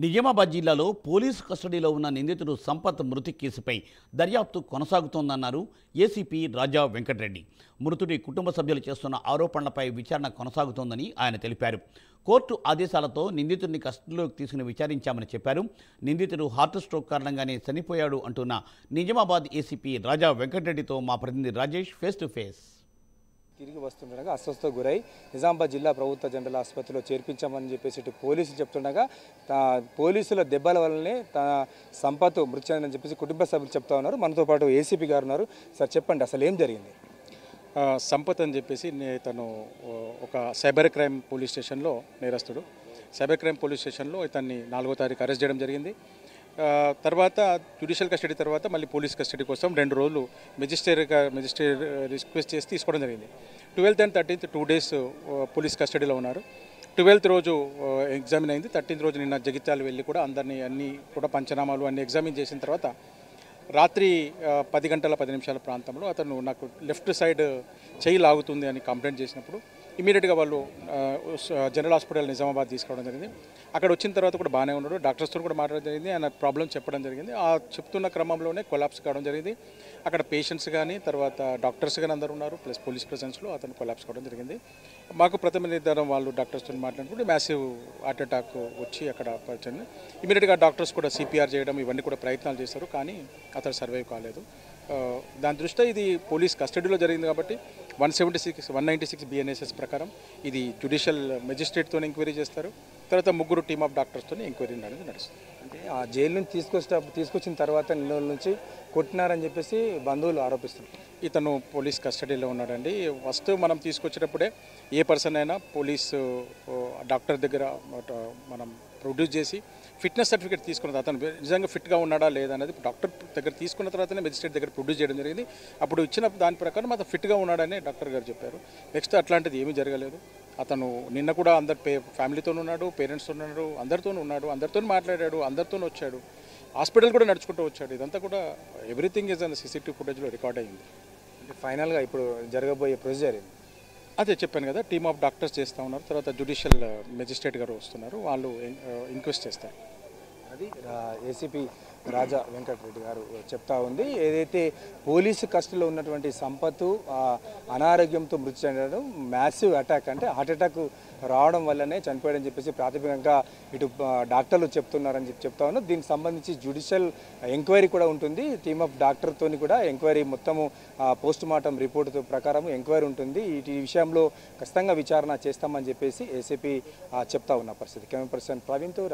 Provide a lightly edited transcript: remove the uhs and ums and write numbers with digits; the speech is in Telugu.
నిజామాబాద్ జిల్లాలో పోలీసు కస్టడీలో ఉన్న నిందితుడు సంపత్ మృతి కేసుపై దర్యాప్తు కొనసాగుతోందన్నారు ఏసీపీ రాజా వెంకటరెడ్డి. మృతుడి కుటుంబ సభ్యులు చేస్తున్న ఆరోపణలపై విచారణ కొనసాగుతోందని ఆయన తెలిపారు. కోర్టు ఆదేశాలతో నిందితుడిని కస్టడీలోకి తీసుకుని విచారించామని చెప్పారు. నిందితుడు హార్ట్ స్ట్రోక్ కారణంగానే చనిపోయాడు అంటున్న నిజామాబాద్ ఏసీపీ రాజా వెంకటరెడ్డితో మా ప్రతినిధి రాజేష్ ఫేస్ టు ఫేస్. తిరిగి వస్తుండగా అస్వస్థకు గురై నిజామాబాద్ జిల్లా ప్రభుత్వ జనరల్ ఆసుపత్రిలో చేర్పించామని చెప్పేసి పోలీసులు చెప్తుండగా పోలీసుల దెబ్బల వల్లనే సంపత్ మృతి చెందని చెప్పేసి కుటుంబ సభ్యులు చెప్తా ఉన్నారు. మనతో పాటు ఏసీపీ గారు ఉన్నారు. సార్ చెప్పండి, అసలు ఏం జరిగింది? సంపత్ అని చెప్పేసి తను ఒక సైబర్ క్రైమ్ పోలీస్ స్టేషన్లో నేరస్తుడు. సైబర్ క్రైమ్ పోలీస్ స్టేషన్లో ఇతన్ని 4వ తారీఖు అరెస్ట్ చేయడం జరిగింది. తర్వాత జ్యుడిషియల్ కస్టడీ తర్వాత మళ్ళీ పోలీస్ కస్టడీ కోసం 2 రోజులు మెజిస్ట్రేట్ రిక్వెస్ట్ చేసి తీసుకోవడం జరిగింది. 12th and 13th 2 days police కస్టడీలో ఉన్నారు. 12th రోజు ఎగ్జామిన్ అయింది. 13th రోజు నిన్న జగిత్యాల వెళ్ళి కూడా అన్ని కూడా పంచనామాలు అన్ని ఎగ్జామిన్ చేసిన తర్వాత రాత్రి 10 గంటల 10 నిమిషాల ప్రాంతంలో అతను నాకు లెఫ్ట్ సైడ్ చెయ్యి లాగుతుంది అని కంప్లైంట్ చేసినప్పుడు ఇమీడియట్గా వాళ్ళు జనరల్ హాస్పిటల్ నిజామాబాద్ తీసుకోవడం జరిగింది. అక్కడ వచ్చిన తర్వాత కూడా బాగానే ఉన్నాడు. డాక్టర్స్తో కూడా మాట్లాడడం జరిగింది. ఆయన ప్రాబ్లం చెప్పడం జరిగింది. ఆ చెప్తున్న క్రమంలోనే కొలాప్స్ కావడం జరిగింది. అక్కడ పేషెంట్స్ కానీ తర్వాత డాక్టర్స్ కానీ అందరూ ఉన్నారు. ప్లస్ పోలీస్ ప్రెసెన్స్లో అతను కొలాప్స్ కావడం జరిగింది. మాకు ప్రథమ నిర్ధారణ వాళ్ళు డాక్టర్స్తో మాట్లాడినప్పుడు మ్యాసివ్ హార్ట్ అటాక్ వచ్చి అక్కడ పరిచయం. ఇమీడియట్గా డాక్టర్స్ కూడా సిపిఆర్ చేయడం ఇవన్నీ కూడా ప్రయత్నాలు చేశారు. కానీ అతను సర్వైవ్ కాలేదు. దాని దృష్ట్యా ఇది పోలీస్ కస్టడీలో జరిగింది కాబట్టి 196 BNSS ప్రకారం ఇది జ్యుడిషియల్ మెజిస్ట్రేట్తో ఎంక్వైరీ చేస్తారు. తర్వాత 3 టీమ్ ఆఫ్ డాక్టర్స్తో ఎంక్వైరీ అనేది నడుస్తుంది. అంటే ఆ జైలు నుంచి తీసుకొచ్చిన తర్వాత నిన్న నుంచి కొట్టినారని చెప్పేసి బంధువులు ఆరోపిస్తున్నారు. ఇతను పోలీస్ కస్టడీలో ఉన్నాడండి. ఫస్ట్ మనం తీసుకొచ్చేటప్పుడే ఏ పర్సన్ అయినా పోలీసు డాక్టర్ దగ్గర మనం ప్రొడ్యూస్ చేసి ఫిట్నెస్ సర్టిఫికేట్ తీసుకున్నది అతను నిజంగా ఫిట్గా ఉన్నాడా లేదా అనేది డాక్టర్ దగ్గర తీసుకున్న తర్వాతనే మెజిస్ట్రేట్ దగ్గర ప్రొడ్యూస్ చేయడం జరిగింది. అప్పుడు ఇచ్చిన దాని ప్రకారం అతను ఫిట్గా ఉన్నాడని డాక్టర్ గారు చెప్పారు. నెక్స్ట్ అట్లాంటిది ఏమీ జరగలేదు. అతను నిన్న కూడా అందరు ఫ్యామిలీతో ఉన్నాడు, పేరెంట్స్తో ఉన్నాడు, అందరితో ఉన్నాడు, అందరితో మాట్లాడాడు, అందరితో వచ్చాడు, హాస్పిటల్ కూడా నడుచుకుంటూ వచ్చాడు. ఇదంతా కూడా ఎవ్రీథింగ్ ఈజ్ అన్ CCTV ఫుటేజ్లో రికార్డ్ అయ్యింది. ఫైనల్గా ఇప్పుడు జరగబోయే ప్రొసీజర్ అదే చెప్పాను కదా, టీమ్ ఆఫ్ డాక్టర్స్ చేస్తూ ఉన్నారు. తర్వాత జ్యుడిషియల్ మెజిస్ట్రేట్ గారు వస్తున్నారు, వాళ్ళు ఇంక్వెస్ట్ చేస్తారు. అది ఏసీపీ రాజా వెంకటరెడ్డి గారు చెప్తా ఉంది. ఏదైతే పోలీసు కస్టడీలో ఉన్నటువంటి సంపత్ అనారోగ్యంతో మృతి చెందడం, మ్యాసివ్ అటాక్ అంటే హార్ట్ అటాక్ రావడం వల్లనే చనిపోయాడని చెప్పేసి ప్రాథమికంగా ఇటు డాక్టర్లు చెప్తున్నారని చెప్తా ఉన్నారు. దీనికి సంబంధించి జ్యుడిషియల్ ఎంక్వైరీ కూడా ఉంటుంది. టీమ్ ఆఫ్ డాక్టర్తో కూడా ఎంక్వైరీ మొత్తము పోస్ట్ మార్టం రిపోర్ట్ ప్రకారం ఎంక్వైరీ ఉంటుంది. ఈ విషయంలో ఖచ్చితంగా విచారణ చేస్తామని చెప్పేసి ఏసీపీ చెప్తా ఉన్న పరిస్థితి. Camera person ప్రవీణ్తో